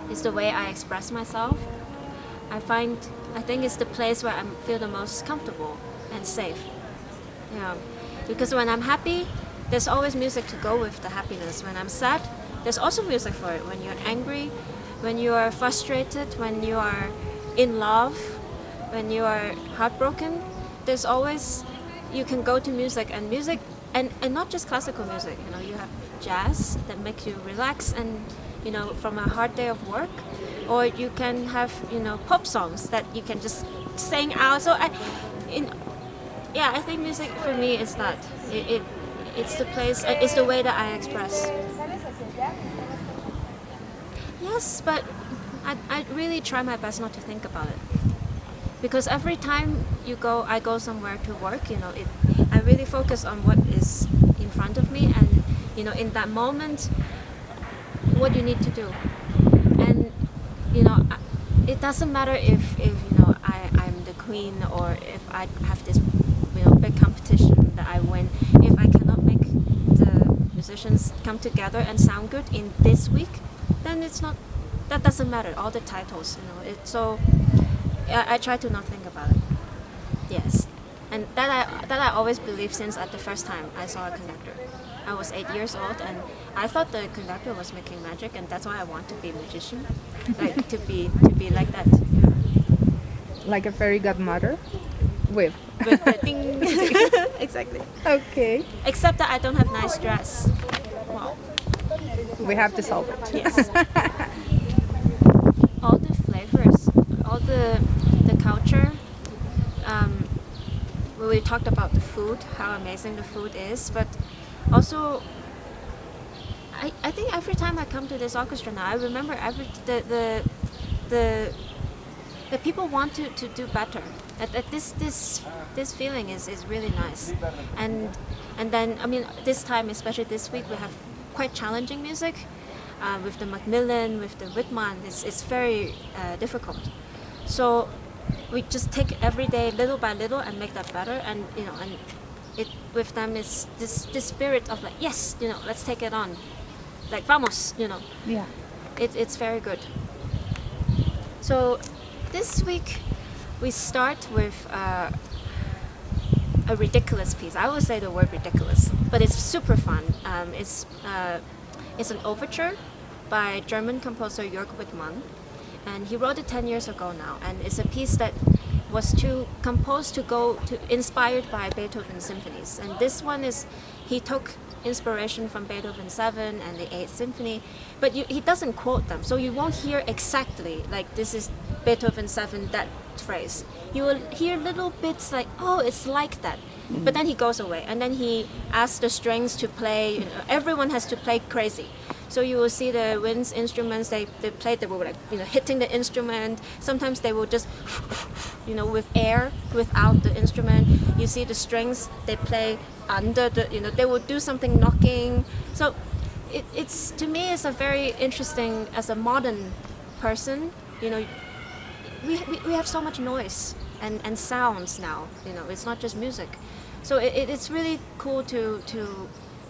It's the way I express myself. I think it's the place where I feel the most comfortable and safe. Yeah, because when I'm happy, there's always music to go with the happiness. When I'm sad, there's also music for it. When you're angry, when you are frustrated, when you are in love, when you are heartbroken, there's always, you can go to music and not just classical music. You know, you have jazz that makes you relax and, you know, from a hard day of work, or you can have, you know, pop songs that you can just sing out. So I think music for me is that it's the place, it's the way that I express. Yes, but I really try my best not to think about it, because every time I go somewhere to work, you know, I really focus on what is in front of me, and, you know, in that moment, what you need to do. And, you know, it doesn't matter if you know, I'm the queen, or if I have this, you know, big competition that I win. If I cannot make the musicians come together and sound good in this week, then that doesn't matter, all the titles, you know. So I try to not think about it. Yes. And that I always believed since at the first time I saw a conductor. I was 8 years old, and I thought the conductor was making magic, and that's why I want to be a magician, like to be like that. Like a fairy godmother with the ding. Exactly. Okay. Except that I don't have nice dress. Wow. We have to solve it. Yes. All the flavors, all the culture. We talked about the food, how amazing the food is, but also, I think every time I come to this orchestra now, I remember the people want to do better. This feeling is really nice, and then, I mean, this time, especially this week, we have quite challenging music with the Macmillan, with the Whitman. It's very difficult. So we just take every day little by little and make that better, and, you know, and it with them is this spirit of like, yes, you know, let's take it on, like vamos, you know. Yeah. It's very good. So this week we start with a ridiculous piece. I would say the word ridiculous, but it's super fun. It's an overture by German composer Jörg Whitman, and he wrote it 10 years ago now, and it's a piece that was inspired by Beethoven's symphonies. And this one he took inspiration from Beethoven 7 and the 8th Symphony, but he doesn't quote them, so you won't hear exactly like this is Beethoven 7, that phrase. You will hear little bits like, oh, it's like that. But then he goes away, and then he asks the strings to play, you know, everyone has to play crazy. So you will see the wind instruments, they play, they will, like, you know, hitting the instrument. Sometimes they will just, you know, with air, without the instrument. You see the strings, they play under the, you know, they will do something knocking. So it's to me, it's a very interesting, as a modern person, you know, we have so much noise and sounds now, you know, it's not just music. So it's really cool to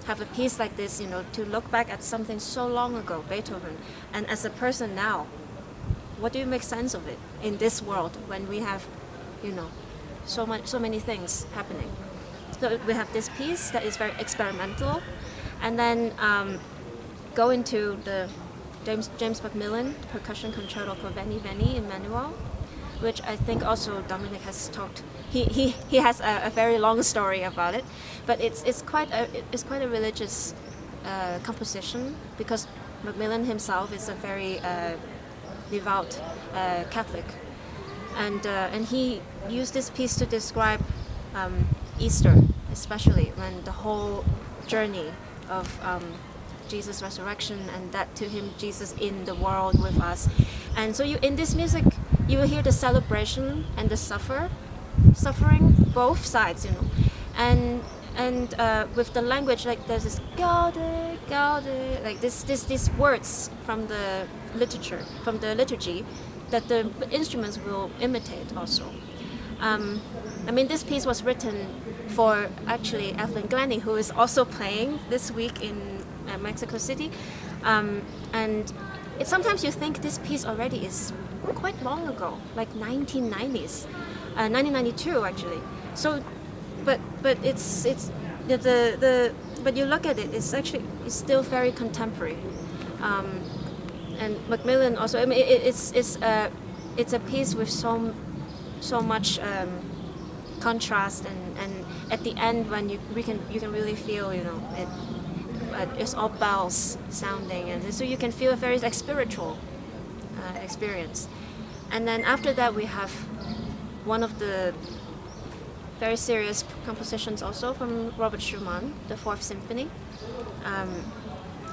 have a piece like this, you know, to look back at something so long ago, Beethoven, and as a person now, what do you make sense of it in this world when we have, you know, so many things happening? So we have this piece that is very experimental, and then go into the James Macmillan percussion concerto for Veni Veni Emmanuel, which I think also Dominic has talked. He has a very long story about it, but it's quite a religious composition, because Macmillan himself is a very devout Catholic, and he used this piece to describe Easter, especially when the whole journey of Jesus' resurrection, and that to him Jesus in the world with us. And so in this music you will hear the celebration and the suffering, both sides, you know. and with the language, like there's this gaude, gaude, like these words from the literature, from the liturgy, that the instruments will imitate also. I mean, this piece was written for actually Evelyn Glennie, who is also playing this week in Mexico City, and sometimes you think this piece already is quite long ago, like 1990s, 1992 actually. So, but it's but you look at it, it's still very contemporary. And Macmillan also, I mean, it's a piece with so much contrast, and at the end when you can really feel, you know, it's all bells sounding, and so you can feel a very like spiritual experience. And then after that we have one of the very serious compositions also from Robert Schumann, the Fourth Symphony.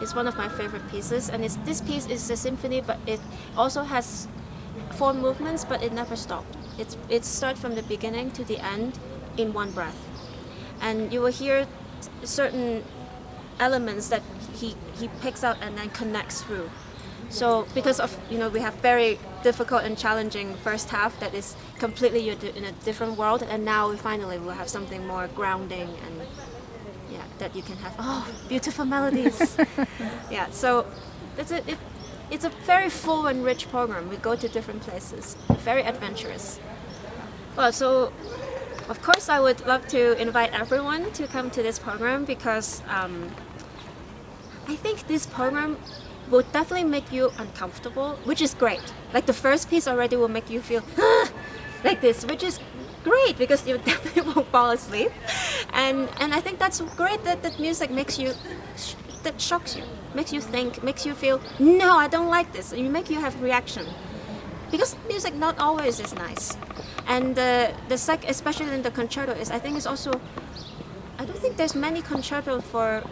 It's one of my favorite pieces, and this piece is a symphony, but it also has 4 movements, but it never stopped. It starts from the beginning to the end in one breath, and you will hear certain elements that he picks out and then connects through. So because of, you know, we have very difficult and challenging first half that is completely in a different world, and now we finally will have something more grounding, and yeah, that you can have beautiful melodies. Yeah, so it's a very full and rich program. We go to different places, very adventurous. Well, so of course I would love to invite everyone to come to this program, because I think this program will definitely make you uncomfortable, which is great. Like the first piece already will make you feel like this, which is great because you definitely won't fall asleep. And I think that's great that music makes you, that shocks you, makes you think, makes you feel, no, I don't like this. You make you have reaction. Because music not always is nice. And especially in the concerto, I think it's also, I don't think there's many concerto for,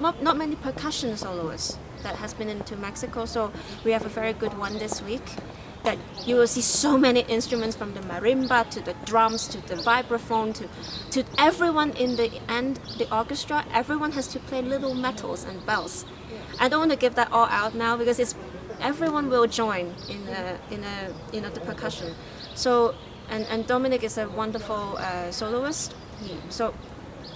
not many percussion soloists that has been into Mexico, so we have a very good one this week, that you will see so many instruments, from the marimba to the drums to the vibraphone to everyone in the end, the orchestra, everyone has to play little metals and bells. I don't want to give that all out now, because everyone will join in the percussion. So and Dominic is a wonderful soloist, so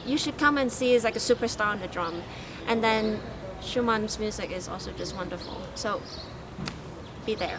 you should come and see. He's like a superstar on the drum. And then Schumann's music is also just wonderful. So be there.